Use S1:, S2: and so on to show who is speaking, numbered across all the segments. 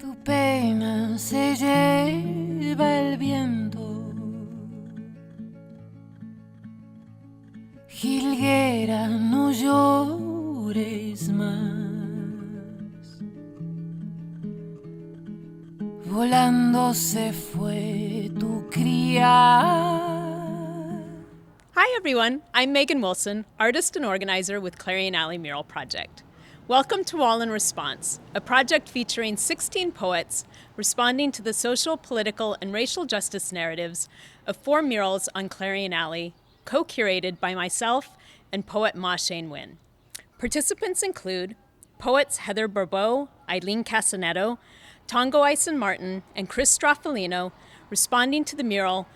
S1: Tu pena se lleva el viento, jilguera, no llores más. Volando se fue tu cría.
S2: Hi everyone, I'm Megan Wilson, artist and organizer with Clarion Alley Mural Project. Welcome to Wall in Response, a project featuring 16 poets responding to the social, political, and racial justice narratives of 4 murals on Clarion Alley, co-curated by myself and poet Maw Shein Win. Participants include poets Heather Bourbeau, Aileen Cassinetto, Tongo Eisen-Martin, and Stroffolino, responding to the mural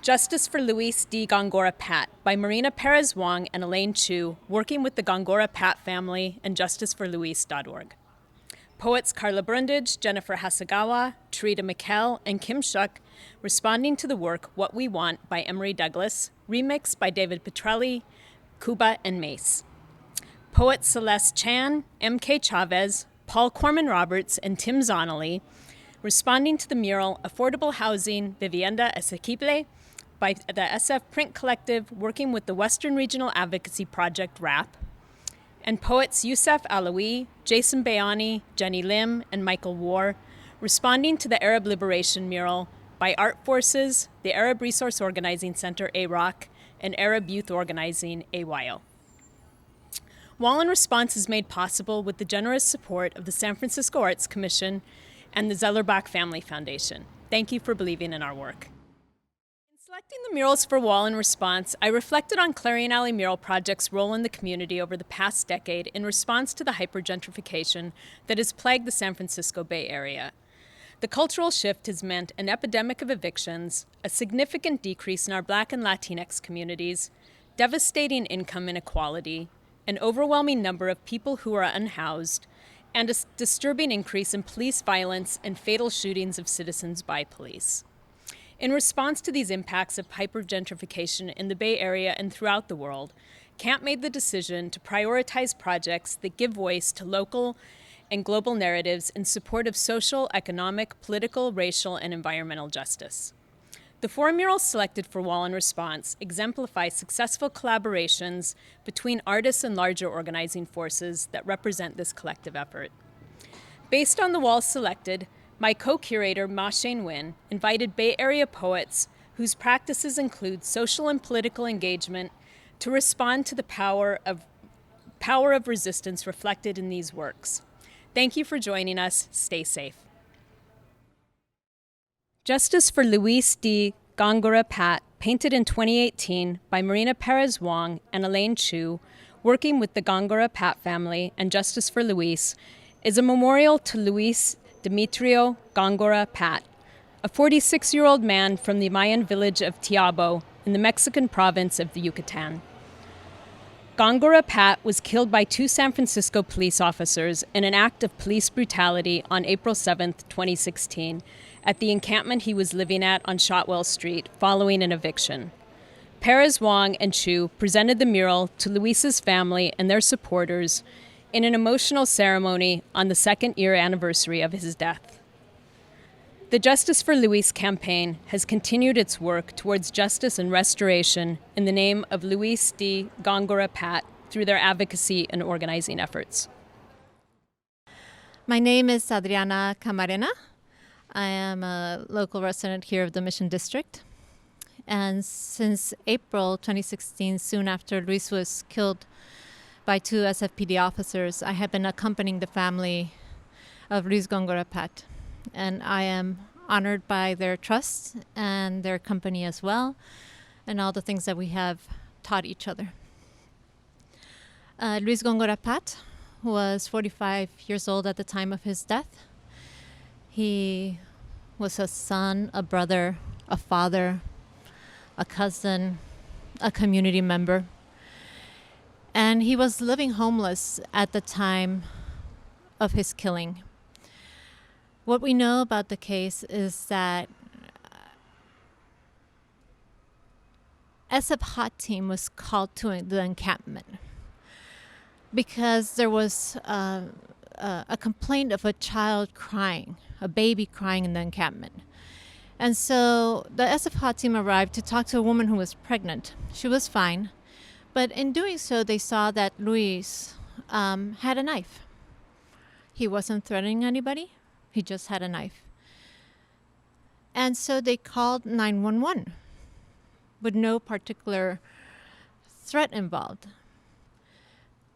S2: Justice for Luís D. Góngora Pat by Marina, Perez-Wong and Elaine Chu, working with the Góngora Pat family and justiceforluis.org. Poets Carla Brundage, Jennifer Hasegawa, Terita Mikkel, and Kim Shuck, responding to the work What We Want by Emery Douglas, remixed by David Petrelli, Cuba, and Mace. Poets Celeste Chan, M.K. Chavez, Paul Corman Roberts, and Tim Zonnelly, responding to the mural Affordable Housing, Vivienda Asequible by the SF Print Collective, working with the Western Regional Advocacy Project, WRAP, and poets Youssef Alaoui, Jason Bayani, Jenny Lim, and Michael War, responding to the Arab Liberation mural by Art Forces, the Arab Resource Organizing Center, AROC, and Arab Youth Organizing, AYO. Wall in Response is made possible with the generous support of the San Francisco Arts Commission and the Zellerbach Family Foundation. Thank you for believing in our work. In selecting the murals for Wall in Response, I reflected on Clarion Alley Mural Project's role in the community over the past decade in response to the hypergentrification that has plagued the San Francisco Bay Area. The cultural shift has meant an epidemic of evictions, a significant decrease in our Black and Latinx communities, devastating income inequality, an overwhelming number of people who are unhoused, and a disturbing increase in police violence and fatal shootings of citizens by police. In response to these impacts of hypergentrification in the Bay Area and throughout the world, CAMP made the decision to prioritize projects that give voice to local and global narratives in support of social, economic, political, racial, and environmental justice. The 4 murals selected for Wall in Response exemplify successful collaborations between artists and larger organizing forces that represent this collective effort. Based on the walls selected, my co-curator, Maw Shein Win, invited Bay Area poets whose practices include social and political engagement to respond to the power of resistance reflected in these works. Thank you for joining us. Stay safe. Justice for Luís D. Góngora Pat, painted in 2018 by Marina, Perez-Wong and Elaine Chu, working with the Góngora Pat family and Justice for Luís, is a memorial to Luis Demetrio Góngora Pat, a 46-year-old man from the Mayan village of Teabo in the Mexican province of the Yucatán. Góngora Pat was killed by 2 San Francisco police officers in an act of police brutality on April 7, 2016, at the encampment he was living at on Shotwell Street following an eviction. Perez-Wong and Chu presented the mural to Luis's family and their supporters in an emotional ceremony on the 2nd-year anniversary of his death. The Justice for Luis campaign has continued its work towards justice and restoration in the name of Luís D. Góngora Pat through their advocacy and organizing efforts.
S3: My name is Adriana Camarena. I am a local resident here of the Mission District. And since April 2016, soon after Luis was killed by 2 SFPD officers, I have been accompanying the family of Luis Góngora Pat. And I am honored by their trust and their company as well, and all the things that we have taught each other. Luis Góngora Pat was 45 years old at the time of his death. He was a son, a brother, a father, a cousin, a community member. And he was living homeless at the time of his killing. What we know about the case is that SF Hot Team was called to the encampment because there was a complaint of a child crying, a baby crying in the encampment. And so the SFH team arrived to talk to a woman who was pregnant. She was fine, but in doing so, they saw that Luis had a knife. He wasn't threatening anybody. He just had a knife. And so they called 911 with no particular threat involved.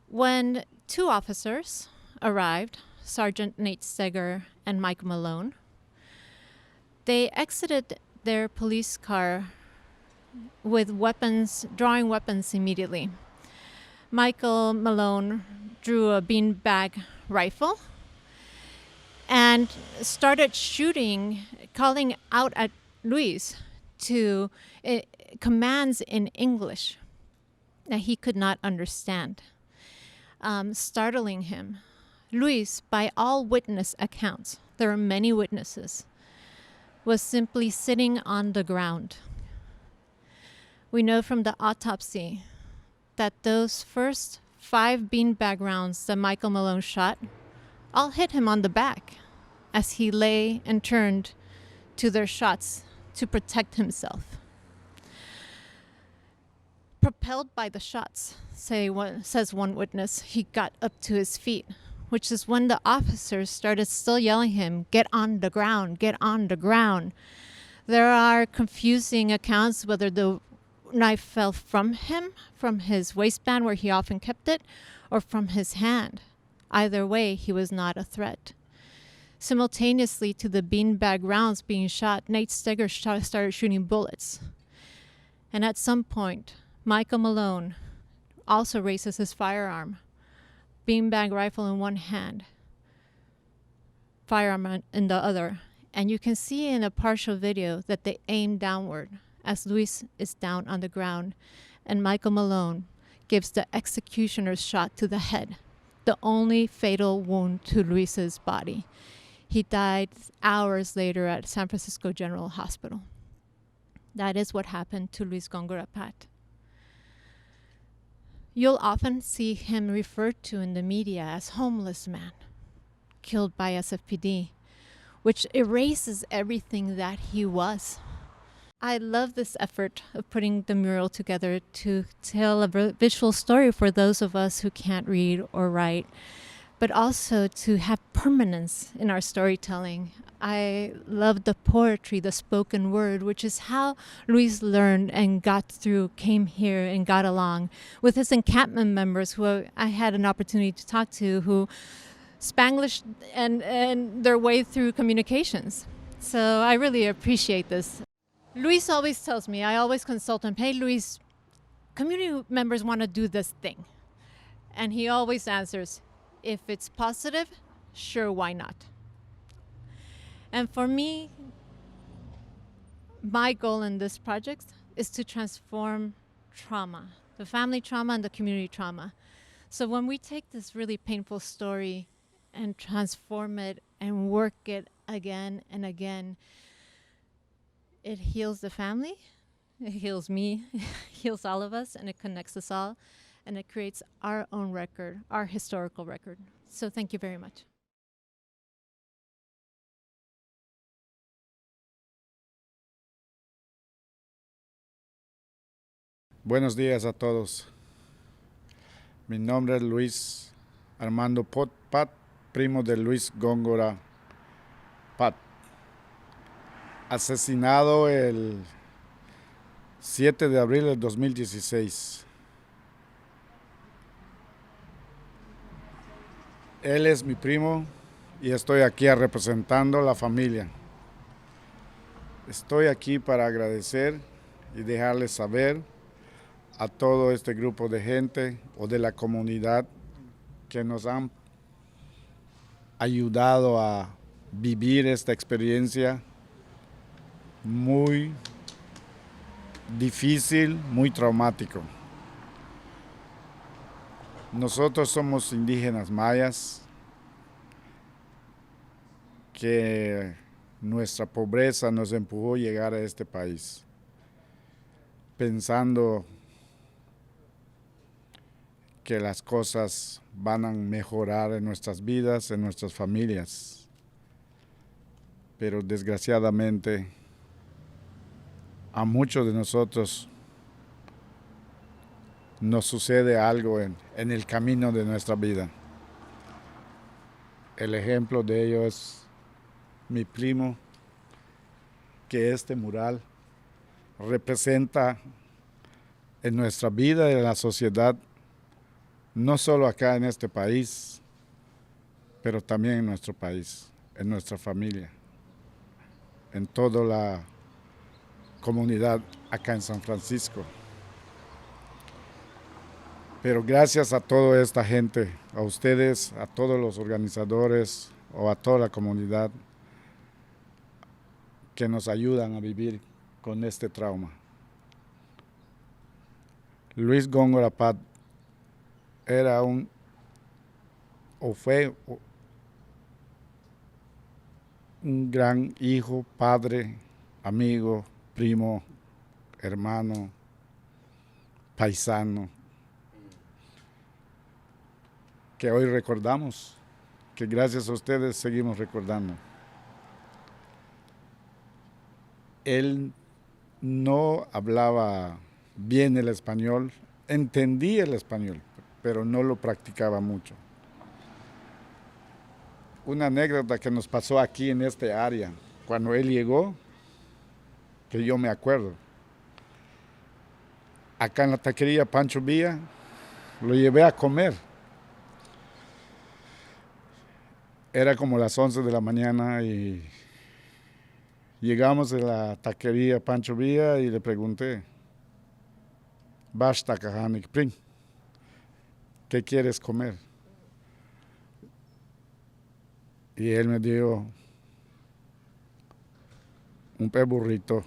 S3: When two officers arrived, Sergeant Nate Steger and Mike Malone, they exited their police car with weapons, drawing weapons immediately. Michael Malone drew a beanbag rifle and started shooting, calling out at Luis to commands in English that he could not understand, startling him. Luis, by all witness accounts, there are many witnesses, was simply sitting on the ground. We know from the autopsy that those first 5 beanbag rounds that Michael Malone shot all hit him on the back as he lay and turned to their shots to protect himself. Propelled by the shots, says one witness, he got up to his feet, which is when the officers started still yelling him, "Get on the ground, get on the ground." There are confusing accounts whether the knife fell from him, from his waistband where he often kept it, or from his hand. Either way, he was not a threat. Simultaneously to the beanbag rounds being shot, Nate Steger started shooting bullets. And at some point, Michael Malone also raises his firearm, beanbag rifle in one hand, firearm in the other. And you can see in a partial video that they aim downward as Luis is down on the ground, and Michael Malone gives the executioner's shot to the head, the only fatal wound to Luis's body. He died hours later at San Francisco General Hospital. That is what happened to Luis Góngora Pat. You'll often see him referred to in the media as homeless man, killed by SFPD, which erases everything that he was. I love this effort of putting the mural together to tell a visual story for those of us who can't read or write, but also to have permanence in our storytelling. I love the poetry, the spoken word, which is how Luis learned and got through, came here and got along with his encampment members who I had an opportunity to talk to, who Spanglished and their way through communications. So I really appreciate this. Luis always tells me, I always consult him, "Hey Luis, community members want to do this thing." And he always answers, "If it's positive, sure, why not?" And for me, my goal in this project is to transform trauma, the family trauma and the community trauma. So when we take this really painful story and transform it and work it again and again, it heals the family, it heals me, it heals all of us, and it connects us all, and it creates our own record, our historical record. So thank you very much.
S4: Buenos días a todos. Mi nombre es Luis Armando Pat, primo de Luis Góngora Pat. Asesinado el 7 de abril del 2016. Él es mi primo y estoy aquí representando a la familia. Estoy aquí para agradecer y dejarles saber a todo este grupo de gente o de la comunidad que nos han ayudado a vivir esta experiencia muy difícil, muy traumático. Nosotros somos indígenas mayas, que nuestra pobreza nos empujó a llegar a este país, pensando que las cosas van a mejorar en nuestras vidas, en nuestras familias. Pero desgraciadamente a muchos de nosotros nos sucede algo en el camino de nuestra vida. El ejemplo de ello es mi primo, que este mural representa en nuestra vida y en la sociedad, no solo acá en este país, pero también en nuestro país, en nuestra familia, en toda la comunidad acá en San Francisco. Pero gracias a toda esta gente, a ustedes, a todos los organizadores o a toda la comunidad que nos ayudan a vivir con este trauma. Luis Góngora Pat fue un gran hijo, padre, amigo, primo, hermano, paisano, que hoy recordamos, que gracias a ustedes seguimos recordando. Él no hablaba bien el español, entendía el español, pero no lo practicaba mucho. Una anécdota que nos pasó aquí en este área, cuando él llegó, que yo me acuerdo. Acá en la taquería Pancho Villa, lo llevé a comer. Era como las 11 de la mañana y llegamos a la taquería Pancho Villa y le pregunté, "Basta, Kahanik Pring, ¿qué quieres comer?" Y él me dijo, un burrito,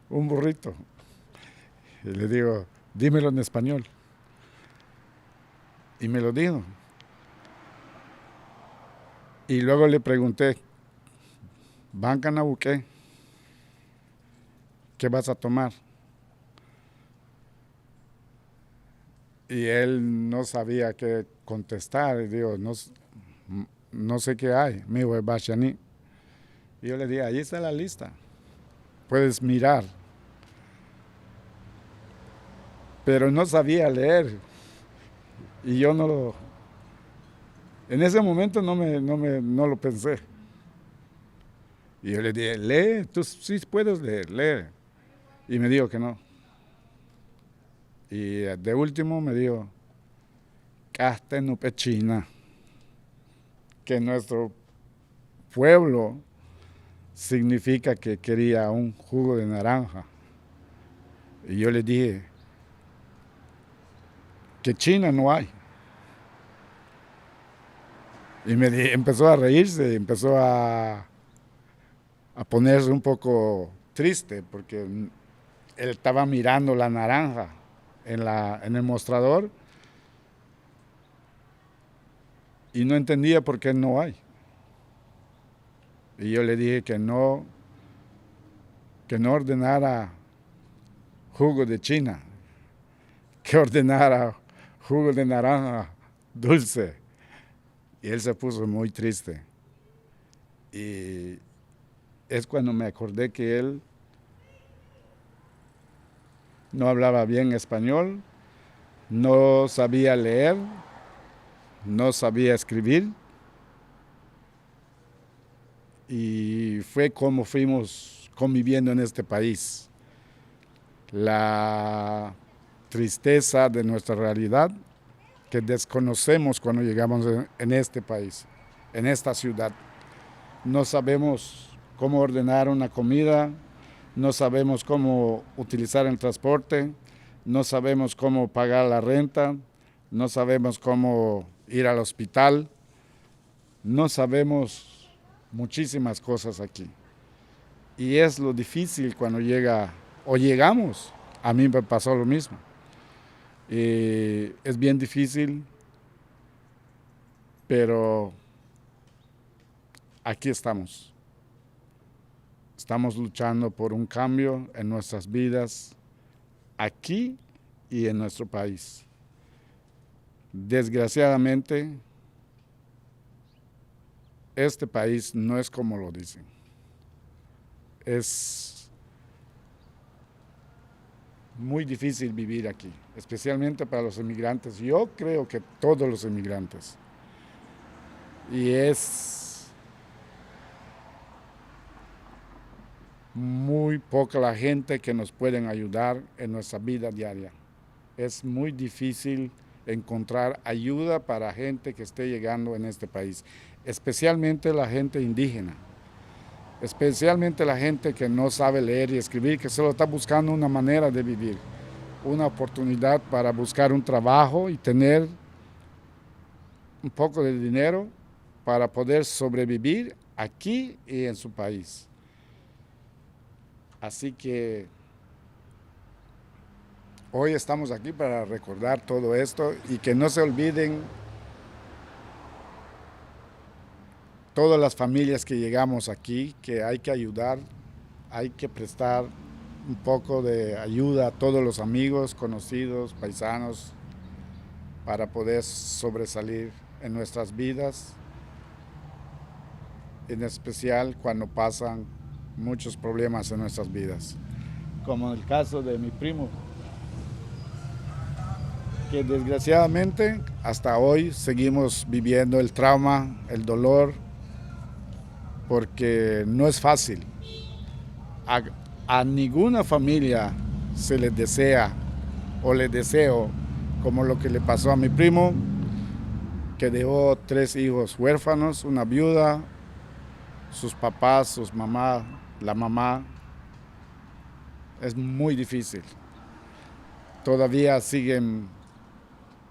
S4: un burrito. Y le digo, dímelo en español. Y me lo dijo. Y luego le pregunté, ¿Bancanabuqué? ¿Qué vas a tomar? Y él no sabía qué contestar. Y digo, no sé qué hay. Me dijo, Bachani. Y yo le dije, ahí está la lista. Puedes mirar. Pero no sabía leer. Y yo en ese momento no lo pensé. Y yo le dije, lee, tú sí puedes leer, lee. Y me dijo que no. Y de último me dijo, Castenupechina, que nuestro pueblo significa que quería un jugo de naranja. Y yo le dije, que China no hay. Y empezó a reírse, empezó a ponerse un poco triste, porque él estaba mirando la naranja en el mostrador y no entendía por qué no hay. Y yo le dije que no ordenara jugo de China, que ordenara jugo de naranja dulce. Y él se puso muy triste. Y es cuando me acordé que él no hablaba bien español, no sabía leer, no sabía escribir. Y fue como fuimos conviviendo en este país. La tristeza de nuestra realidad que desconocemos cuando llegamos en este país, en esta ciudad. No sabemos cómo ordenar una comida, no sabemos cómo utilizar el transporte, no sabemos cómo pagar la renta, no sabemos cómo ir al hospital, no sabemos muchísimas cosas aquí. Y es lo difícil cuando llegamos. A mí me pasó lo mismo. Es bien difícil, pero aquí estamos. Estamos luchando por un cambio en nuestras vidas, aquí y en nuestro país. Desgraciadamente, este país no es como lo dicen. Es muy difícil vivir aquí, especialmente para los inmigrantes. Yo creo que todos los inmigrantes. Y es muy poca la gente que nos pueden ayudar en nuestra vida diaria. Es muy difícil encontrar ayuda para gente que esté llegando en este país, especialmente la gente indígena, especialmente la gente que no sabe leer y escribir, que solo está buscando una manera de vivir, una oportunidad para buscar un trabajo y tener un poco de dinero para poder sobrevivir aquí y en su país. Así que hoy estamos aquí para recordar todo esto y que no se olviden todas las familias que llegamos aquí, que hay que ayudar, hay que prestar un poco de ayuda a todos los amigos, conocidos, paisanos, para poder sobresalir en nuestras vidas, en especial cuando pasan muchos problemas en nuestras vidas, como el caso de mi primo, que desgraciadamente hasta hoy seguimos viviendo el trauma, el dolor, porque no es fácil. A ninguna familia se les desea o le deseo como lo que le pasó a mi primo, que dejó 3 hijos huérfanos, una viuda, sus papás, sus mamás, la mamá. Es muy difícil. Todavía siguen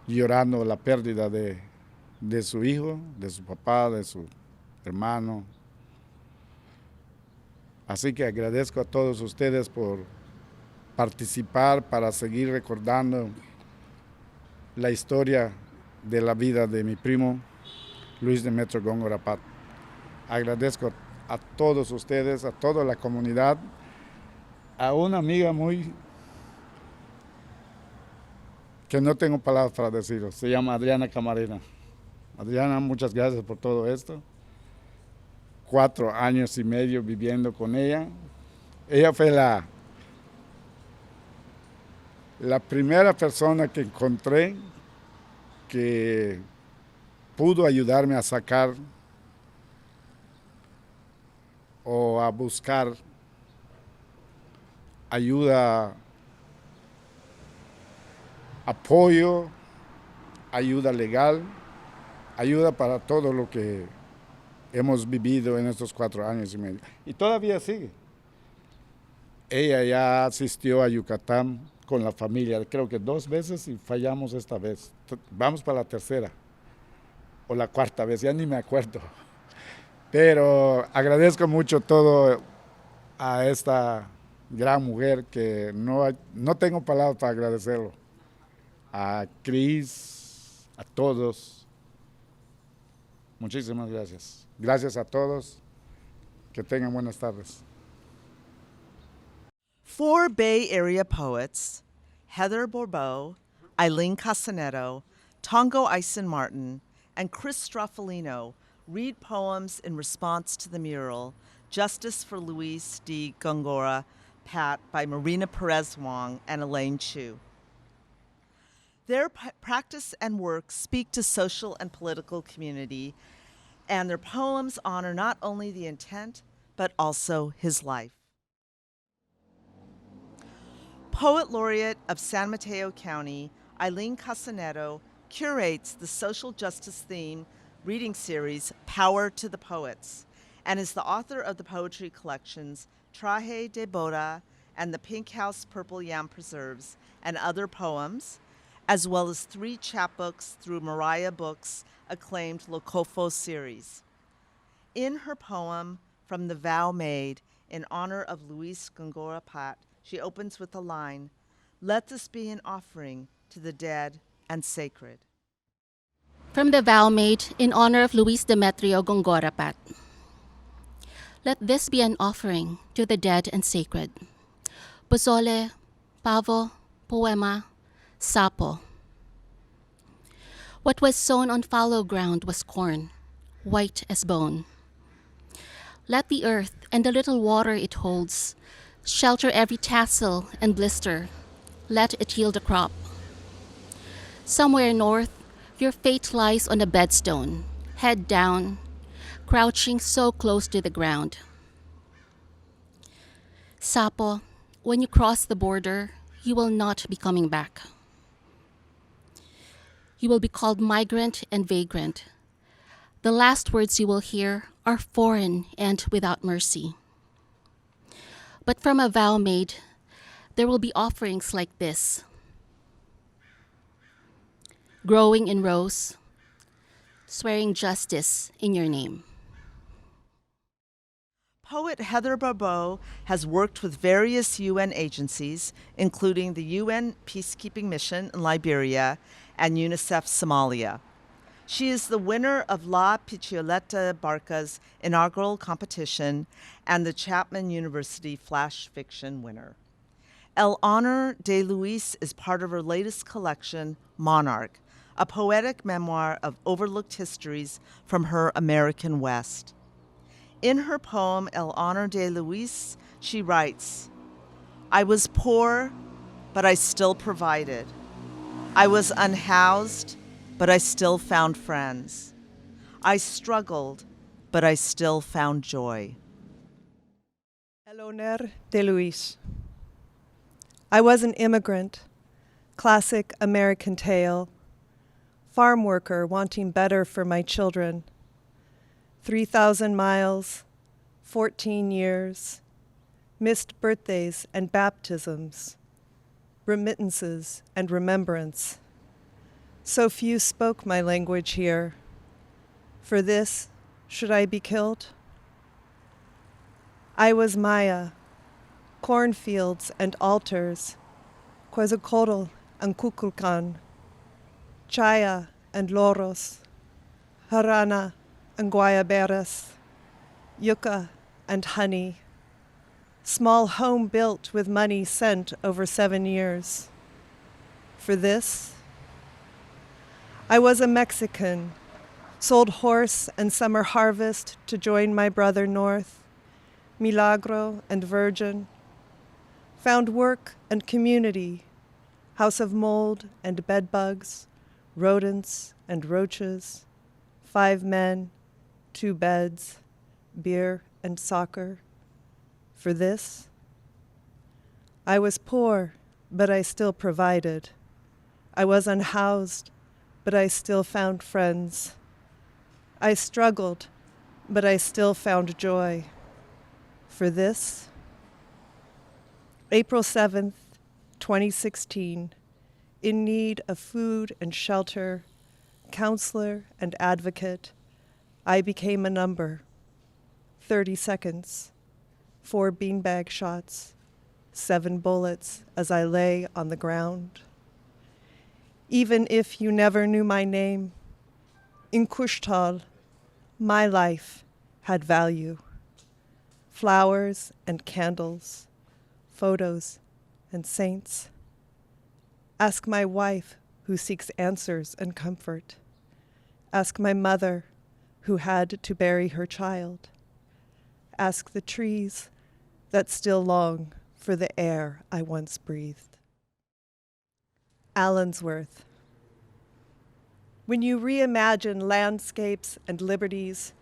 S4: llorando la pérdida de su hijo, de su papá, de su hermano. Así que agradezco a todos ustedes por participar para seguir recordando la historia de la vida de mi primo, Luis Demetrio Góngora Pat. Agradezco a todos ustedes, a toda la comunidad, a una amiga que no tengo palabras para decirlo, se llama Adriana Camarena. Adriana, muchas gracias por todo esto. 4 años y medio viviendo con ella. Ella fue la primera persona que encontré que pudo ayudarme a sacar o a buscar ayuda, apoyo, ayuda legal, ayuda para todo lo que hemos vivido en estos 4 años y medio. Y todavía sigue. Ella ya asistió a Yucatán con la familia, creo que 2 veces y fallamos esta vez. Vamos para la 3ª o la 4ª vez, ya ni me acuerdo. Pero agradezco mucho todo a esta gran mujer que no tengo palabras para agradecerlo. A Cris, a todos. Muchísimas gracias. Gracias a todos. Que tengan buenas tardes.
S5: 4 Bay Area poets, Heather Bourbeau, Aileen Cassinetto, Tongo Eisen-Martin, and Chris Stroffolino, read poems in response to the mural, Justice for Luís D. Góngora Pat by Marina Perez-Wong and Elaine Chu. Their practice and work speak to social and political community, and their poems honor not only the intent, but also his life. Poet Laureate of San Mateo County, Aileen Cassinetto, curates the social justice theme reading series, Power to the Poets, and is the author of the poetry collections Traje de Boda and the Pink House Purple Yam Preserves and Other Poems, as well as 3 chapbooks through Mariah Books' acclaimed Locofo series. In her poem, From the Vow Made, in honor of Luis Góngora Pat, she opens with the line, "Let this be an offering to the dead and sacred."
S6: From the vow made in honor of Luis Demetrio Góngora Pat. Let this be an offering to the dead and sacred. Pozole, pavo, poema, sapo. What was sown on fallow ground was corn, white as bone. Let the earth and the little water it holds shelter every tassel and blister. Let it yield a crop. Somewhere north, your fate lies on a bedstone, head down, crouching so close to the ground. Sapo, when you cross the border, you will not be coming back. You will be called migrant and vagrant. The last words you will hear are foreign and without mercy. But from a vow made, there will be offerings like this. Growing in rows, swearing justice in your name.
S5: Poet Heather Bourbeau has worked with various UN agencies, including the UN Peacekeeping Mission in Liberia and UNICEF Somalia. She is the winner of La Piccioletta Barca's inaugural competition and the Chapman University Flash Fiction winner. El Honor de Luis is part of her latest collection, Monarch, a poetic memoir of overlooked histories from her American West. In her poem, El Honor de Luis, she writes, "I was poor, but I still provided. I was unhoused, but I still found friends. I struggled, but I still found joy."
S7: El Honor de Luis. I was an immigrant, classic American tale, farm worker wanting better for my children. 3,000 miles, 14 years, missed birthdays and baptisms, remittances and remembrance. So few spoke my language here. For this, should I be killed? I was Maya, cornfields and altars, Quetzalcoatl and Kukulkan, Chaya and Loros, Harana and Guayaberas, yucca and honey, small home built with money sent over 7 years. For this, I was a Mexican, sold horse and summer harvest to join my brother north, Milagro and Virgin, found work and community, house of mold and bedbugs, rodents and roaches, 5 men, 2 beds, beer and soccer. For this, I was poor, but I still provided. I was unhoused, but I still found friends. I struggled, but I still found joy. For this, April 7th, 2016, in need of food and shelter, counselor and advocate, I became a number. 30 seconds, 4 beanbag shots, 7 bullets as I lay on the ground. Even if you never knew my name, in Kushtal, my life had value. Flowers and candles, photos and saints. Ask my wife who seeks answers and comfort. Ask my mother who had to bury her child. Ask the trees that still long for the air I once breathed. Allensworth. When you reimagine landscapes and liberties,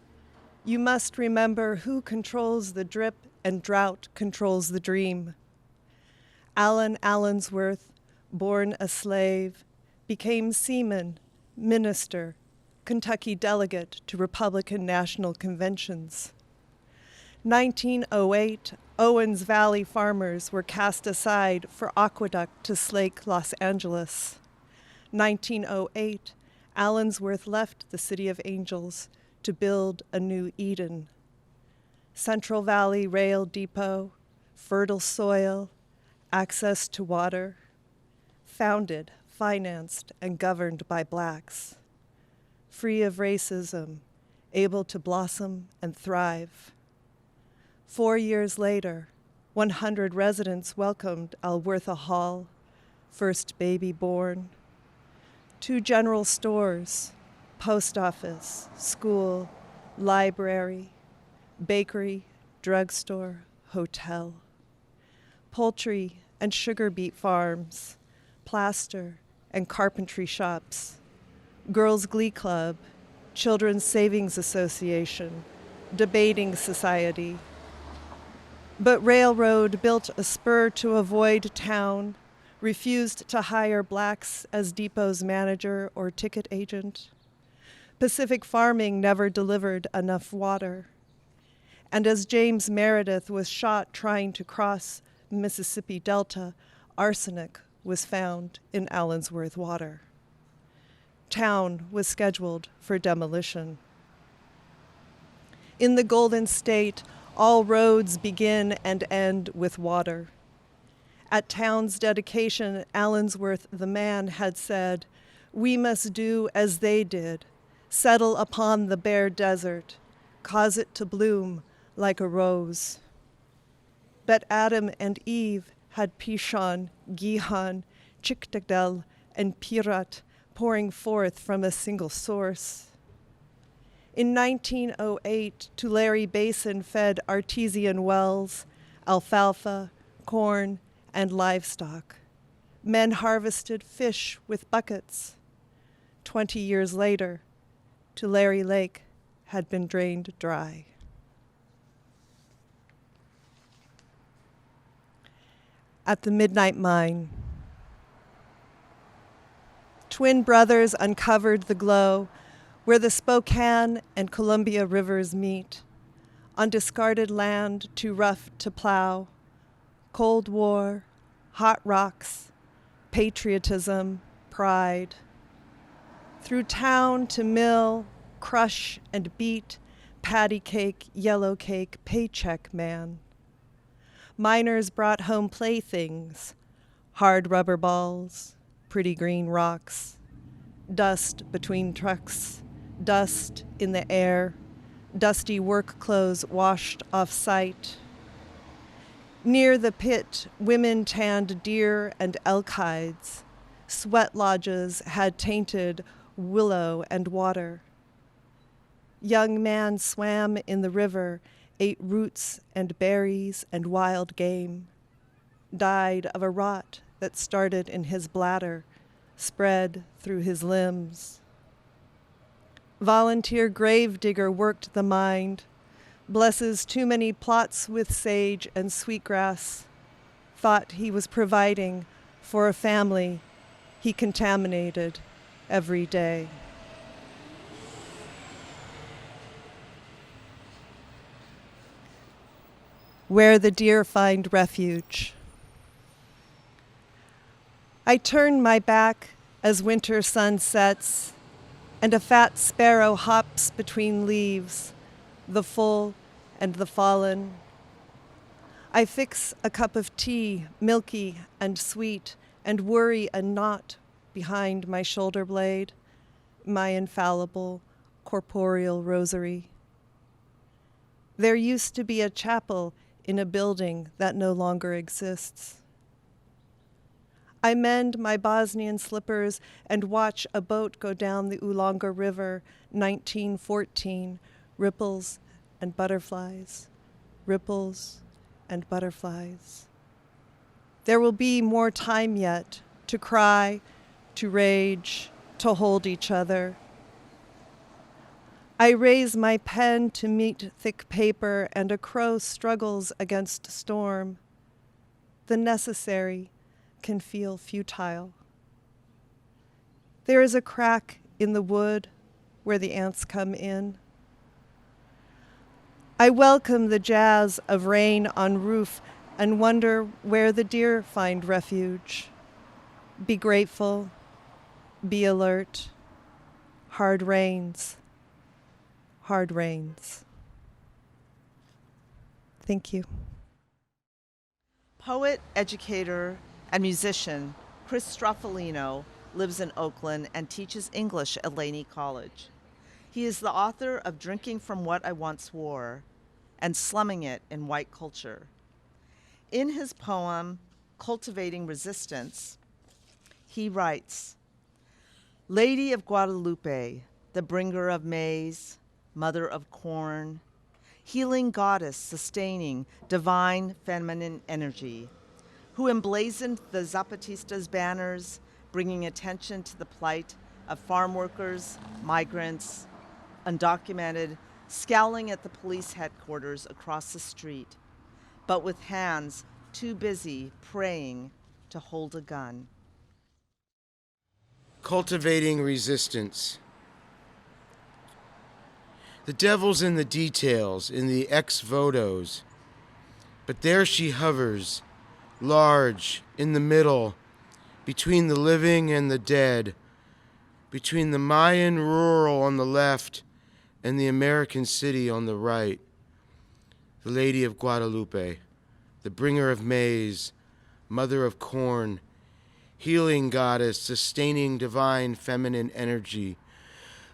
S7: you must remember who controls the drip and drought controls the dream. Allen Allensworth, born a slave, became seaman, minister, Kentucky delegate to Republican national conventions. 1908, Owens Valley farmers were cast aside for aqueduct to Slake, Los Angeles. 1908, Allensworth left the City of Angels to build a new Eden. Central Valley Rail Depot, fertile soil, access to water, founded, financed, and governed by blacks, free of racism, able to blossom and thrive. 4 years later, 100 residents welcomed Alwertha Hall, first baby born. 2 general stores, post office, school, library, bakery, drugstore, hotel, poultry and sugar beet farms, plaster and carpentry shops, girls' glee club, children's savings association, debating society. But railroad built a spur to avoid town, refused to hire blacks as depot's manager or ticket agent. Pacific farming never delivered enough water. And as James Meredith was shot trying to cross Mississippi Delta, arsenic was found in Allensworth water. Town was scheduled for demolition. In the Golden State, all roads begin and end with water. At town's dedication, Allensworth the man had said, "We must do as they did, settle upon the bare desert, cause it to bloom like a rose." But Adam and Eve had Pishon, Gihon, Chictagdel, and Pirat pouring forth from a single source. In 1908, Tulare Basin fed artesian wells, alfalfa, corn, and livestock. Men harvested fish with buckets. 20 years later, Tulare Lake had been drained dry. At the Midnight Mine, twin brothers uncovered the glow where the Spokane and Columbia rivers meet, on discarded land too rough to plow. Cold War, hot rocks, patriotism, pride. Through town to mill, crush and beat, patty cake, yellow cake, paycheck man. Miners brought home playthings, hard rubber balls, pretty green rocks, dust between trucks, dust in the air, dusty work clothes washed off-site. Near the pit, women tanned deer and elk hides. Sweat lodges had tainted willow and water. Young man swam in the river, ate roots and berries and wild game, died of a rot that started in his bladder, spread through his limbs. Volunteer gravedigger worked the mind, blesses too many plots with sage and sweetgrass, thought he was providing for a family he contaminated every day. Where the deer find refuge. I turn my back as winter sun sets, and a fat sparrow hops between leaves, the full and the fallen. I fix a cup of tea, milky and sweet, and worry a knot behind my shoulder blade, my infallible corporeal rosary. There used to be a chapel in a building that no longer exists. I mend my Bosnian slippers and watch a boat go down the Oolonga River, 1914, ripples and butterflies, ripples and butterflies. There will be more time yet to cry, to rage, to hold each other. I raise my pen to meet thick paper, and a crow struggles against storm. The necessary can feel futile. There is a crack in the wood where the ants come in. I welcome the jazz of rain on roof and wonder where the deer find refuge. Be grateful, be alert. Hard rains. Hard rains. Thank you.
S5: Poet, educator, and musician Chris Stroffolino lives in Oakland and teaches English at Laney College. He is the author of Drinking from What I Once Wore and Slumming It in White Culture. In his poem, Cultivating Resistance, he writes, Lady of Guadalupe, the bringer of maize, mother of corn, healing goddess sustaining divine feminine energy, who emblazoned the Zapatistas' banners, bringing attention to the plight of farm workers, migrants, undocumented, scowling at the police headquarters across the street, but with hands too busy praying to hold a gun.
S8: Cultivating resistance. The devil's in the details, in the ex-votos, but there she hovers, large, in the middle, between the living and the dead, between the Mayan rural on the left and the American city on the right. The Lady of Guadalupe, the bringer of maize, mother of corn, healing goddess, sustaining divine feminine energy,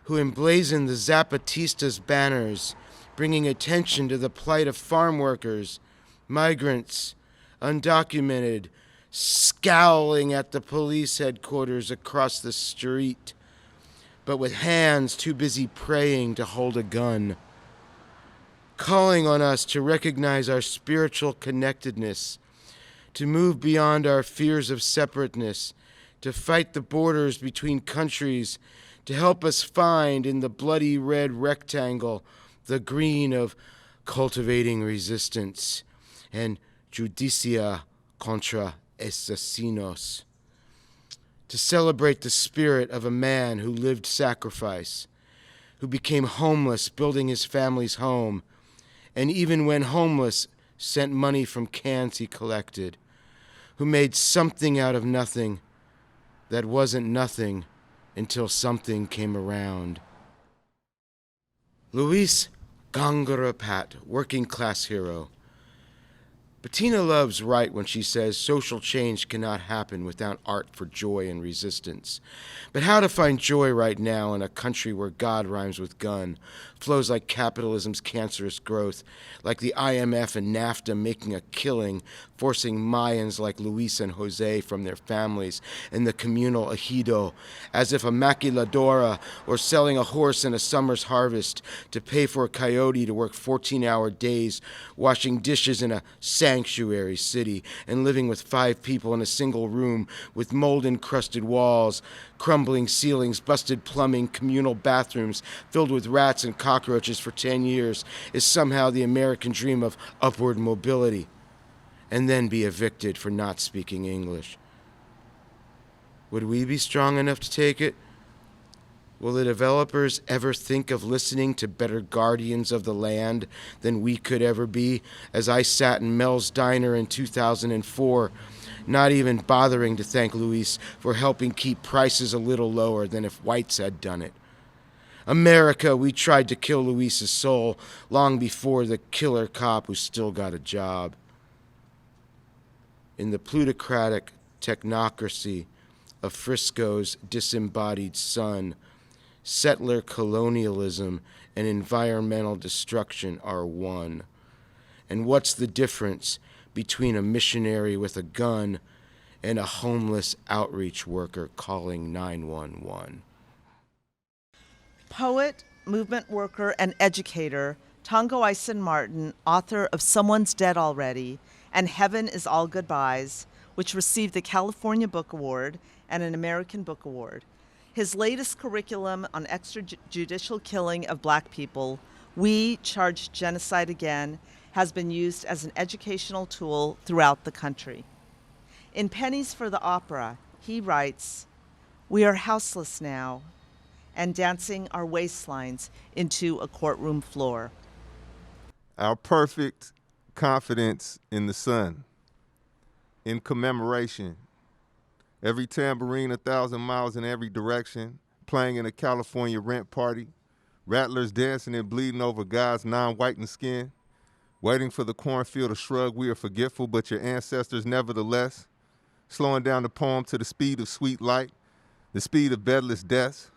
S8: who emblazoned the Zapatistas' banners, bringing attention to the plight of farm workers, migrants, undocumented, scowling at the police headquarters across the street, but with hands too busy praying to hold a gun, calling on us to recognize our spiritual connectedness, to move beyond our fears of separateness, to fight the borders between countries, to help us find in the bloody red rectangle the green of cultivating resistance and justicia contra asesinos, to celebrate the spirit of a man who lived sacrifice, who became homeless building his family's home, and even when homeless, sent money from cans he collected, who made something out of nothing that wasn't nothing until something came around. Luis Góngora Pat, working class hero. Bettina Love's right when she says social change cannot happen without art for joy and resistance. But how to find joy right now in a country where God rhymes with gun, flows like capitalism's cancerous growth, like the IMF and NAFTA making a killing, forcing Mayans like Luis and Jose from their families in the communal ejido, as if a maquiladora or selling a horse in a summer's harvest to pay for a coyote to work 14-hour days, washing dishes in a sanctuary city and living with 5 people in a single room with mold-encrusted walls, crumbling ceilings, busted plumbing, communal bathrooms filled with rats and cockroaches for 10 years is somehow the American dream of upward mobility, and then be evicted for not speaking English. Would we be strong enough to take it? Will the developers ever think of listening to better guardians of the land than we could ever be, as I sat in Mel's Diner in 2004, not even bothering to thank Luis for helping keep prices a little lower than if whites had done it? America, we tried to kill Luis's soul long before the killer cop who still got a job. In the plutocratic technocracy of Frisco's disembodied son, settler colonialism and environmental destruction are one. And what's the difference between a missionary with a gun and a homeless outreach worker calling 911?
S5: Poet, movement worker, and educator Tongo Eisen-Martin, author of Someone's Dead Already and Heaven is All Goodbyes, which received the California Book Award and an American Book Award. His latest curriculum on extrajudicial killing of Black people, We Charge Genocide Again, has been used as an educational tool throughout the country. In Pennies for the Opera, he writes, "We are houseless now, and dancing our waistlines into a courtroom floor."
S9: Our perfect confidence in the sun. In commemoration, every tambourine 1,000 miles in every direction, playing in a California rent party, rattlers dancing and bleeding over God's non-whitened skin, waiting for the cornfield to shrug, we are forgetful, but your ancestors nevertheless, slowing down the poem to the speed of sweet light, the speed of bedless deaths,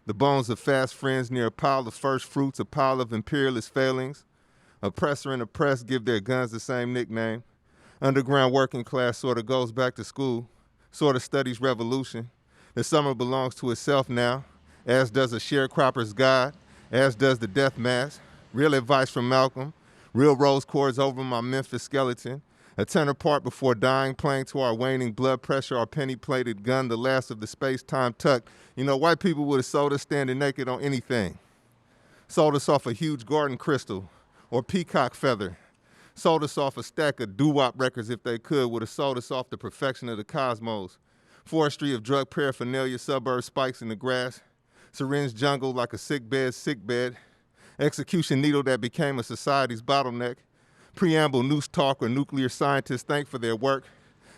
S9: the bones of fast friends near a pile of first fruits, a pile of imperialist failings. Oppressor and oppressed give their guns the same nickname. Underground working class sort of goes back to school, sort of studies revolution. The summer belongs to itself now, as does a sharecropper's guide, as does the death mask. Real advice from Malcolm, real rose cords over my Memphis skeleton. A tenor part before dying, playing to our waning blood pressure, our penny-plated gun, the last of the space-time tuck. You know, white people would have sold us standing naked on anything. Sold us off a huge garden crystal or peacock feather. Sold us off a stack of doo-wop records if they could, would have sold us off the perfection of the cosmos. Forestry of drug paraphernalia, suburb spikes in the grass. Syringe jungle like a sick bed. Execution needle that became a society's bottleneck. Preamble noose talk or nuclear scientists thank for their work.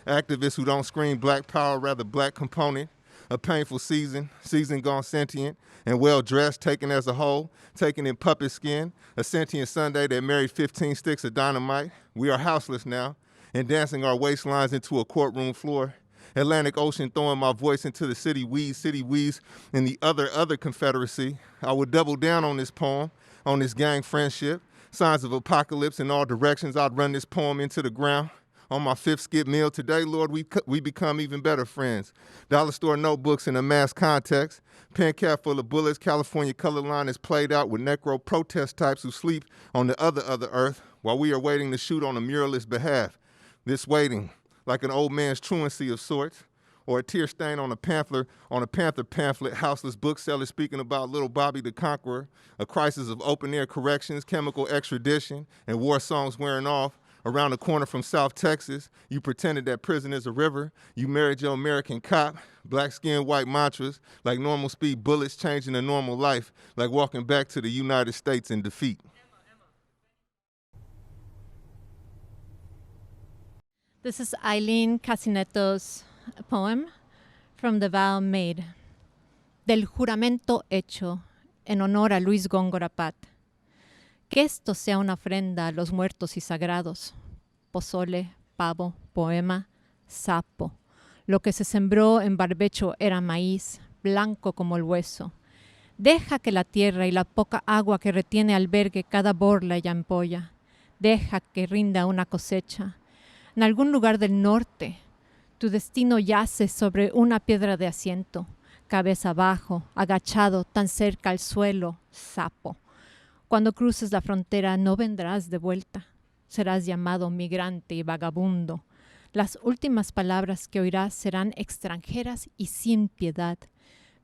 S9: Activists who don't scream black power, rather black component. A painful season gone sentient and well-dressed, taken as a whole, taken in puppet skin. A sentient Sunday that married 15 sticks of dynamite. We are houseless now and dancing our waistlines into a courtroom floor. Atlantic Ocean throwing my voice into the city weeds, and the other Confederacy. I would double down on this poem, on this gang friendship. Signs of apocalypse in all directions. I'd run this poem into the ground. On my 5th skip meal today, Lord, we become even better friends. Dollar store notebooks in a mass context. Pen cap full of bullets. California color line is played out with necro protest types who sleep on the other earth while we are waiting to shoot on a muralist's behalf. This waiting, like an old man's truancy of sorts, or a tear stain on a panther pamphlet, houseless bookseller speaking about little Bobby the Conqueror, a crisis of open-air corrections, chemical extradition, and war songs wearing off. Around the corner from South Texas, you pretended that prison is a river. You married your American cop, black skin, white mantras, like normal speed bullets changing a normal life, like walking back to the United States in defeat.
S3: This is Aileen Cassinetto's poem from the vow made. Del juramento hecho en honor a Luis Góngora Pat. Que esto sea una ofrenda a los muertos y sagrados. Pozole, pavo, poema, sapo. Lo que se sembró en barbecho era maíz, blanco como el hueso. Deja que la tierra y la poca agua que retiene albergue cada borla y ampolla. Deja que rinda una cosecha. En algún lugar del norte, tu destino yace sobre una piedra de asiento, cabeza abajo, agachado, tan cerca al suelo, sapo. Cuando cruces la frontera no vendrás de vuelta, serás llamado migrante y vagabundo. Las últimas palabras que oirás serán extranjeras y sin piedad,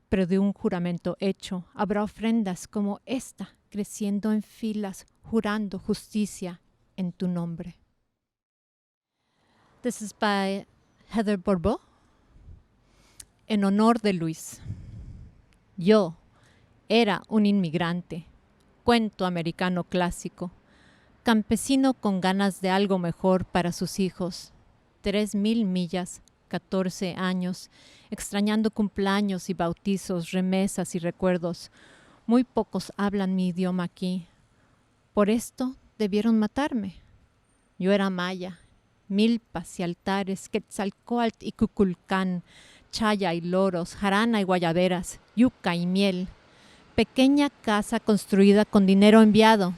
S3: pero de un juramento hecho habrá ofrendas como esta, creciendo en filas, jurando justicia en tu nombre. This is by Heather Bourbeau. En honor de Luis. Yo era un inmigrante, cuento americano clásico, campesino con ganas de algo mejor para sus hijos. 3,000 millas, 14 años, extrañando cumpleaños y bautizos, remesas y recuerdos. Muy pocos hablan mi idioma aquí. Por esto debieron matarme. Yo era maya. Milpas y altares, Quetzalcóatl y Cuculcán, chaya y loros, jarana y guayaberas, yuca y miel. Pequeña casa construida con dinero enviado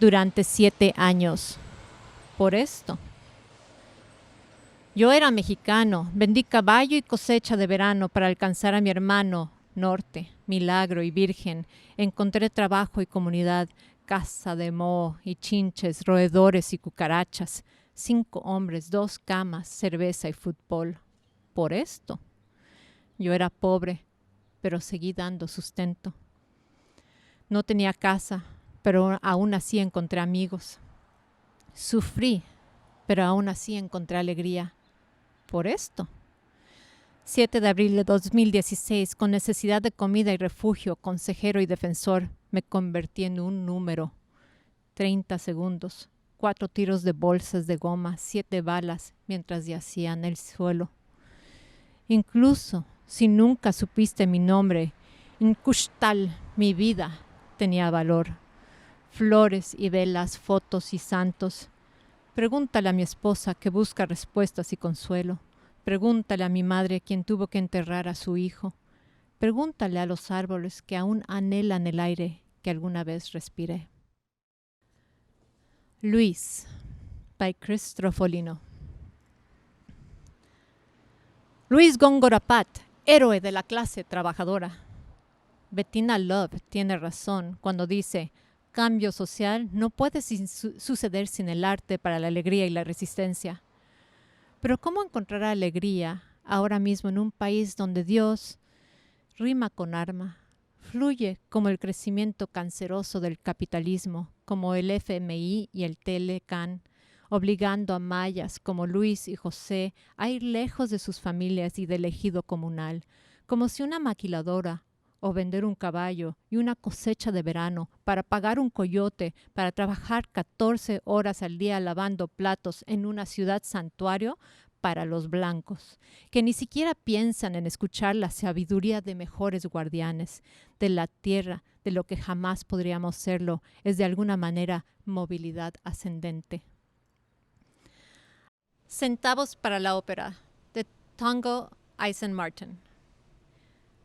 S3: durante 7 años. Por esto. Yo era mexicano, vendí caballo y cosecha de verano para alcanzar a mi hermano norte, milagro y virgen. Encontré trabajo y comunidad, casa de moho y chinches, roedores y cucarachas. 5 hombres, 2 camas, cerveza y fútbol. Por esto. Yo era pobre, pero seguí dando sustento. No tenía casa, pero aún así encontré amigos. Sufrí, pero aún así encontré alegría. Por esto. 7 de abril de 2016, con necesidad de comida y refugio, consejero y defensor, me convertí en un número. 30 segundos. 4 tiros de bolsas de goma, 7 balas, mientras yacía en el suelo. Incluso si nunca supiste mi nombre, en Kushtal, mi vida tenía valor. Flores y velas, fotos y santos. Pregúntale a mi esposa que busca respuestas y consuelo. Pregúntale a mi madre quien tuvo que enterrar a su hijo. Pregúntale a los árboles que aún anhelan el aire que alguna vez respiré. Luis, by Stroffolino. Luis Góngora Pat héroe de la clase trabajadora. Bettina Love tiene razón cuando dice, cambio social no puede suceder sin el arte para la alegría y la resistencia. Pero ¿cómo encontrar alegría ahora mismo en un país donde Dios rima con arma, fluye como el crecimiento canceroso del capitalismo, como el FMI y el Telecan, obligando a mayas como Luis y José a ir lejos de sus familias y del ejido comunal, como si una maquiladora o vender un caballo y una cosecha de verano para pagar un coyote para trabajar 14 horas al día lavando platos en una ciudad santuario para los blancos, que ni siquiera piensan en escuchar la sabiduría de mejores guardianes de la tierra, de lo que jamás podríamos serlo, es de alguna manera movilidad ascendente. Centavos para la ópera, de Tongo, Eisen-Martin.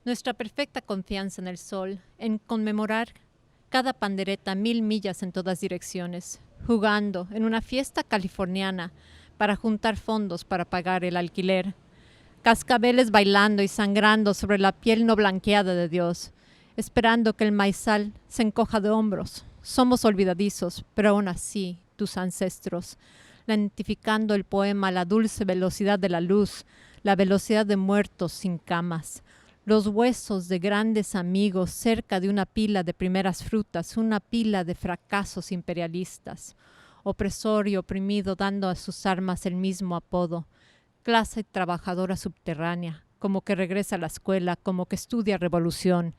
S3: Nuestra perfecta confianza en el sol, en conmemorar cada pandereta 1000 millas en todas direcciones, jugando en una fiesta californiana para juntar fondos para pagar el alquiler, cascabeles bailando y sangrando sobre la piel no blanqueada de Dios, esperando que el maizal se encoja de hombros. Somos olvidadizos, pero aún así, tus ancestros, lentificando el poema a la dulce velocidad de la luz, la velocidad de muertos sin camas, los huesos de grandes amigos cerca de una pila de primeras frutas, una pila de fracasos imperialistas, opresor y oprimido dando a sus armas el mismo apodo, clase trabajadora subterránea, como que regresa a la escuela, como que estudia revolución.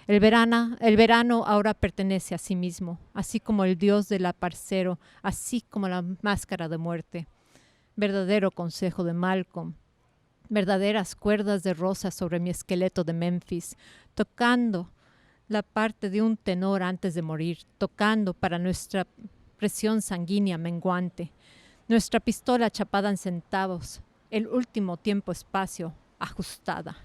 S3: El verano ahora pertenece a sí mismo, así como el dios del aparcero, así como la máscara de muerte. Verdadero consejo de Malcolm. Verdaderas cuerdas de rosas sobre mi esqueleto de Memphis, tocando la parte de un tenor antes de morir, tocando para nuestra presión sanguínea menguante, nuestra pistola chapada en centavos, el último tiempo-espacio ajustada.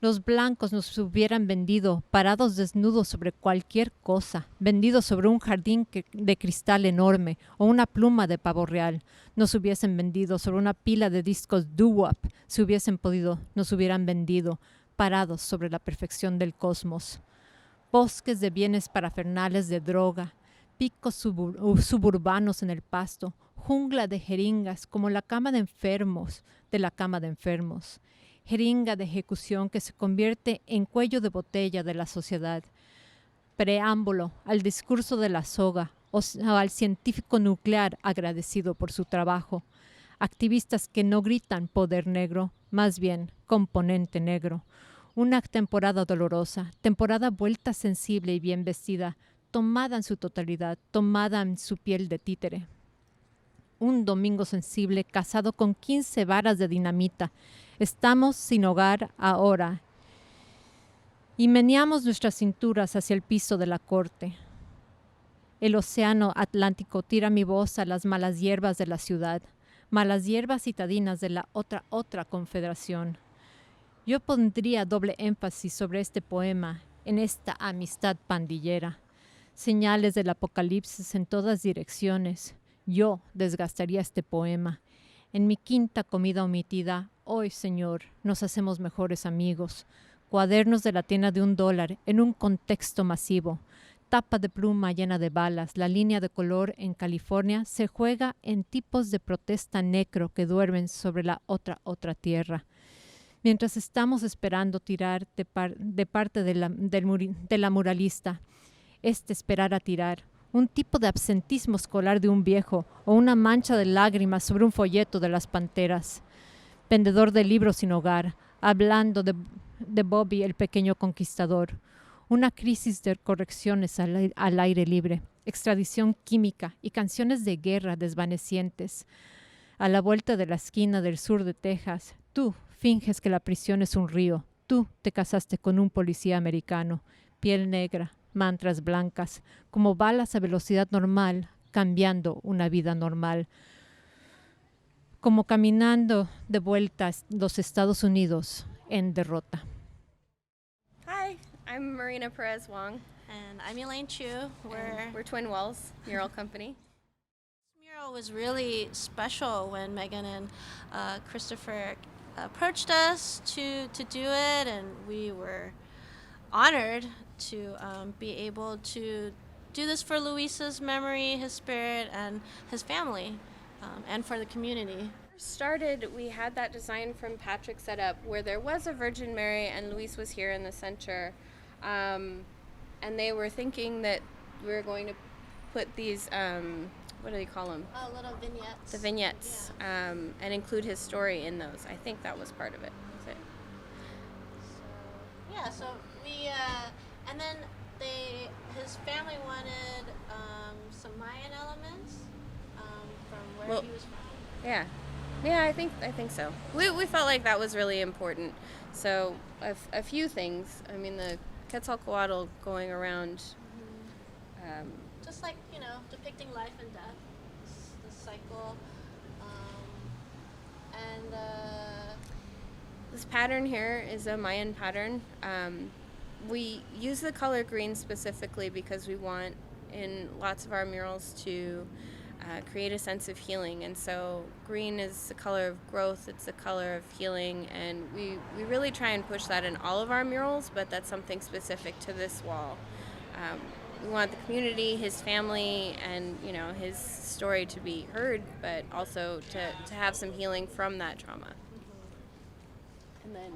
S3: Los blancos nos hubieran vendido parados desnudos sobre cualquier cosa, vendidos sobre un jardín de cristal enorme o una pluma de pavo real. Nos hubiesen vendido sobre una pila de discos doo-wop, si hubiesen podido, nos hubieran vendido parados sobre la perfección del cosmos. Bosques de bienes parafernales de droga, picos suburbanos en el pasto, jungla de jeringas como la cama de enfermos de la cama de enfermos. Jeringa de ejecución que se convierte en cuello de botella de la sociedad. Preámbulo al discurso de la soga o al científico nuclear agradecido por su trabajo. Activistas que no gritan poder negro, más bien componente negro. Una temporada dolorosa, temporada vuelta sensible y bien vestida, tomada en su totalidad, tomada en su piel de títere. Un domingo sensible casado con 15 varas de dinamita. Estamos sin hogar ahora y meneamos nuestras cinturas hacia el piso de la corte. El océano Atlántico tira mi voz a las malas hierbas de la ciudad, malas hierbas citadinas de la otra confederación. Yo pondría doble énfasis sobre este poema, en esta amistad pandillera. Señales del apocalipsis en todas direcciones. Yo desgastaría este poema. En mi quinta comida omitida, hoy, Señor, nos hacemos mejores amigos. Cuadernos de la tienda de $1 en un contexto masivo. Tapa de pluma llena de balas. La línea de color en California se juega en tipos de protesta necro que duermen sobre la otra tierra. Mientras estamos esperando tirar de parte de la muralista, esperar a tirar. Un tipo de absentismo escolar de un viejo o una mancha de lágrimas sobre un folleto de las panteras. Vendedor de libros sin hogar, hablando de Bobby el pequeño conquistador. Una crisis de correcciones al aire libre, extradición química y canciones de guerra desvanecientes. A la vuelta de la esquina del sur de Texas, tú finges que la prisión es un río. Tú te casaste con un policía americano, piel negra, mantras blancas, como balas a velocidad normal, cambiando una vida normal. Como caminando de vuelta a los Estados Unidos en derrota.
S10: Hi, I'm Marina Perez-Wong.
S11: And I'm Elaine Chu.
S10: We're Twin Wells Mural Company.
S11: This mural was really special when Megan and Christopher approached us to do it, and we were honored to be able to do this for Luis's memory, his spirit, and his family, and for the community.
S10: Started, we had that design from Patrick set up where there was a Virgin Mary and Luis was here in the center, and they were thinking that we were going to put these what do they call them?
S11: Little vignettes.
S10: The vignettes, and include his story in those. I think that was part of it. Was it?
S11: So we and then his family wanted some Mayan elements from where he was from.
S10: Yeah, I think so. We felt like that was really important. So a few things. I mean, the Quetzalcoatl going around.
S11: Just like, depicting life and death, the cycle, and
S10: this pattern here is a Mayan pattern. We use the color green specifically because we want in lots of our murals to create a sense of healing, and so green is the color of growth, it's the color of healing, and we really try and push that in all of our murals, but that's something specific to this wall. We want the community, his family, and his story to be heard, but also to have some healing from that trauma.
S11: And then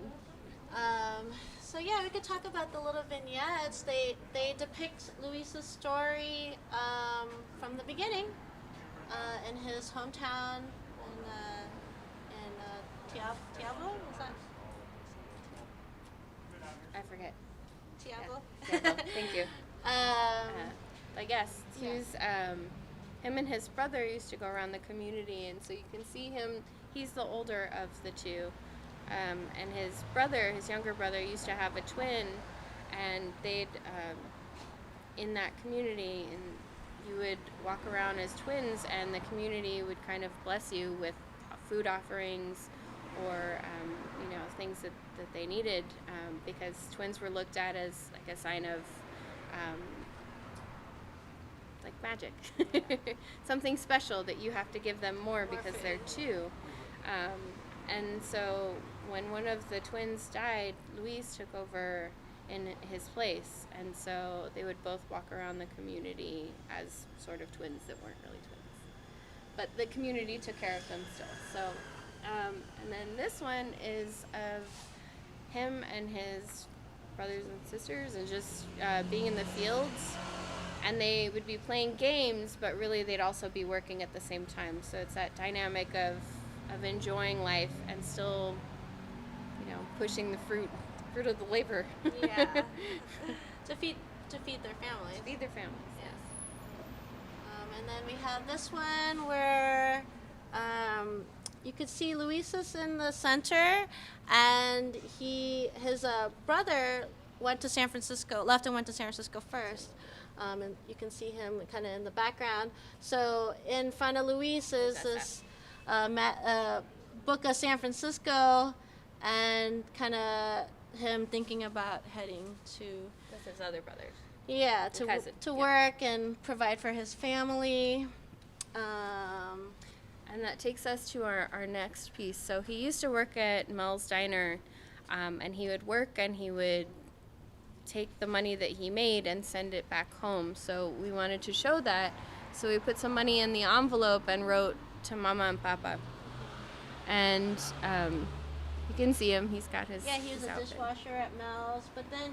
S11: so we could talk about the little vignettes. They depict Luis's story from the beginning in his hometown in Teabo. Is that?
S10: I forget.
S11: Teabo.
S10: Yeah. Teabo. Thank you. I guess him and his brother used to go around the community, and so you can see him. He's the older of the two, and his younger brother, used to have a twin, and they'd in that community, and you would walk around as twins, and the community would kind of bless you with food offerings or things that they needed, because twins were looked at as like a sign of like magic, something special that you have to give them more because they're two. And so when one of the twins died, Luis took over in his place, and so they would both walk around the community as sort of twins that weren't really twins, but the community took care of them still. So and then this one is of him and his brothers and sisters, and just being in the fields, and they would be playing games, but really they'd also be working at the same time. So it's that dynamic of enjoying life and still pushing the fruit of the labor.
S11: Yeah. to feed their families.
S10: To feed their families.
S11: Yes. And then we have this one where you could see Luis is in the center, and his brother left and went to San Francisco first, and you can see him kind of in the background. So in front of Luis is this book of San Francisco, and kind of him thinking about heading to
S10: with his other brothers.
S11: Yeah, to work and provide for his family.
S10: And that takes us to our next piece. So he used to work at Mel's Diner, and he would work and he would take the money that he made and send it back home. So we wanted to show that. So we put some money in the envelope and wrote to Mama and Papa. And you can see him. He's got his
S11: he was a
S10: outfit.
S11: dishwasher at Mel's, but then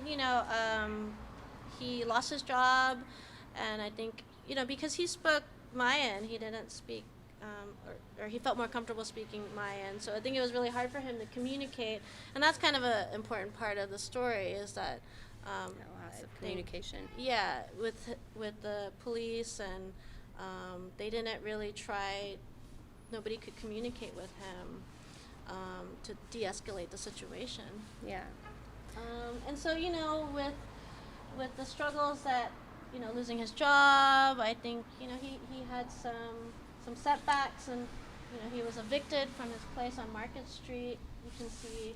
S11: he lost his job, and I think because he spoke Mayan, he didn't speak or he felt more comfortable speaking Mayan. So I think it was really hard for him to communicate, and that's kind of an important part of the story, is that
S10: loss of communication.
S11: With the police, and they didn't really try. Nobody could communicate with him to de-escalate the situation.
S10: Yeah.
S11: And so with the struggles that losing his job, I think he had some setbacks, and he was evicted from his place on Market Street. You can see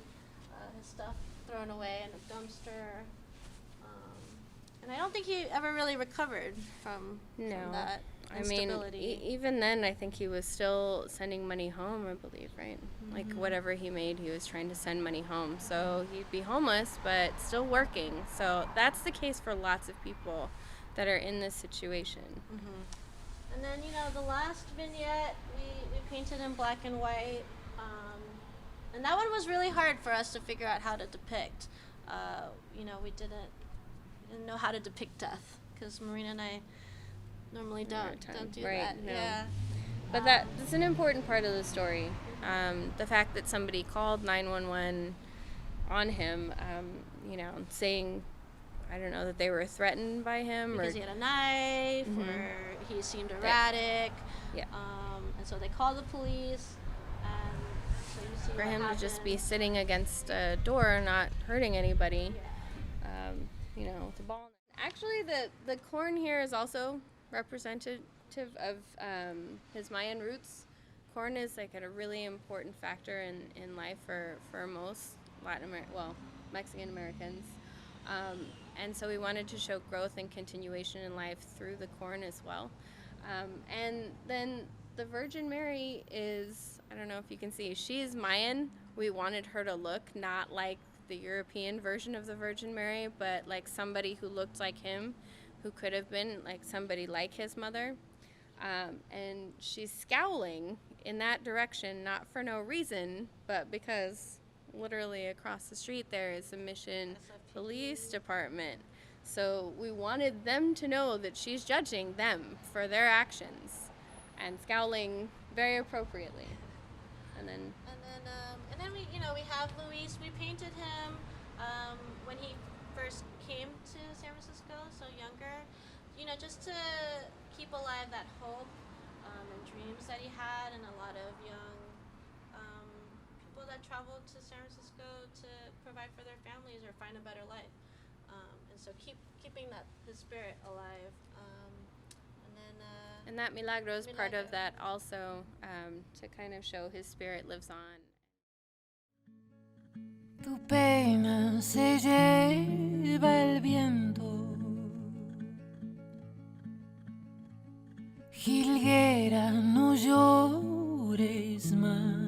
S11: his stuff thrown away in a dumpster, and I don't think he ever really recovered from that.
S10: I mean, even then, I think he was still sending money home, I believe, right? Like, whatever he made, he was trying to send money home. So he'd be homeless, but still working. So that's the case for lots of people that are in this situation.
S11: And then, the last vignette we painted in black and white. And that one was really hard for us to figure out how to depict. We didn't know how to depict death, because Marina and I normally don't do that.
S10: No.
S11: Yeah.
S10: But that's an important part of the story. The fact that somebody called 911 on him, saying, I don't know, that they were threatened by him.
S11: Because he had a knife, or he seemed erratic.
S10: Yeah.
S11: And so they called the police. And so you see
S10: For
S11: what
S10: him
S11: happened.
S10: to just be sitting against a door, not hurting anybody, with a ball. Actually, the corn here is also representative of his Mayan roots. Corn is like a really important factor in life for most Mexican Americans. And so we wanted to show growth and continuation in life through the corn as well. And then the Virgin Mary is, I don't know if you can see, she's Mayan. We wanted her to look not like the European version of the Virgin Mary, but like somebody who looked like him, who could have been like somebody like his mother. And she's scowling in that direction, not for no reason, but because literally across the street there is a Mission Police Department. So we wanted them to know that she's judging them for their actions and scowling very appropriately. And then
S11: we have Luis. We painted him when he first came to San Francisco, so younger, just to keep alive that hope and dreams that he had, and a lot of young people that traveled to San Francisco to provide for their families or find a better life. And so keeping his spirit alive.
S10: And that Milagro is part of that also, to kind of show his spirit lives on.
S1: Tu pena se lleva el viento, jilguera, no llores más.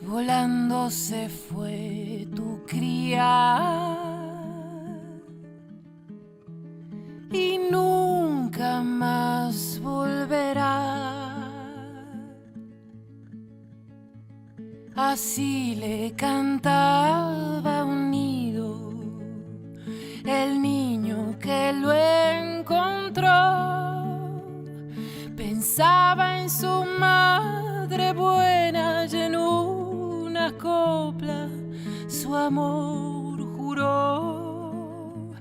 S1: Volando se fue tu cría y nunca más volverá. Así le cantaba un nido el niño que lo encontró. Pensaba en su madre buena y en una copla su amor juró.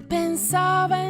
S1: Pensaba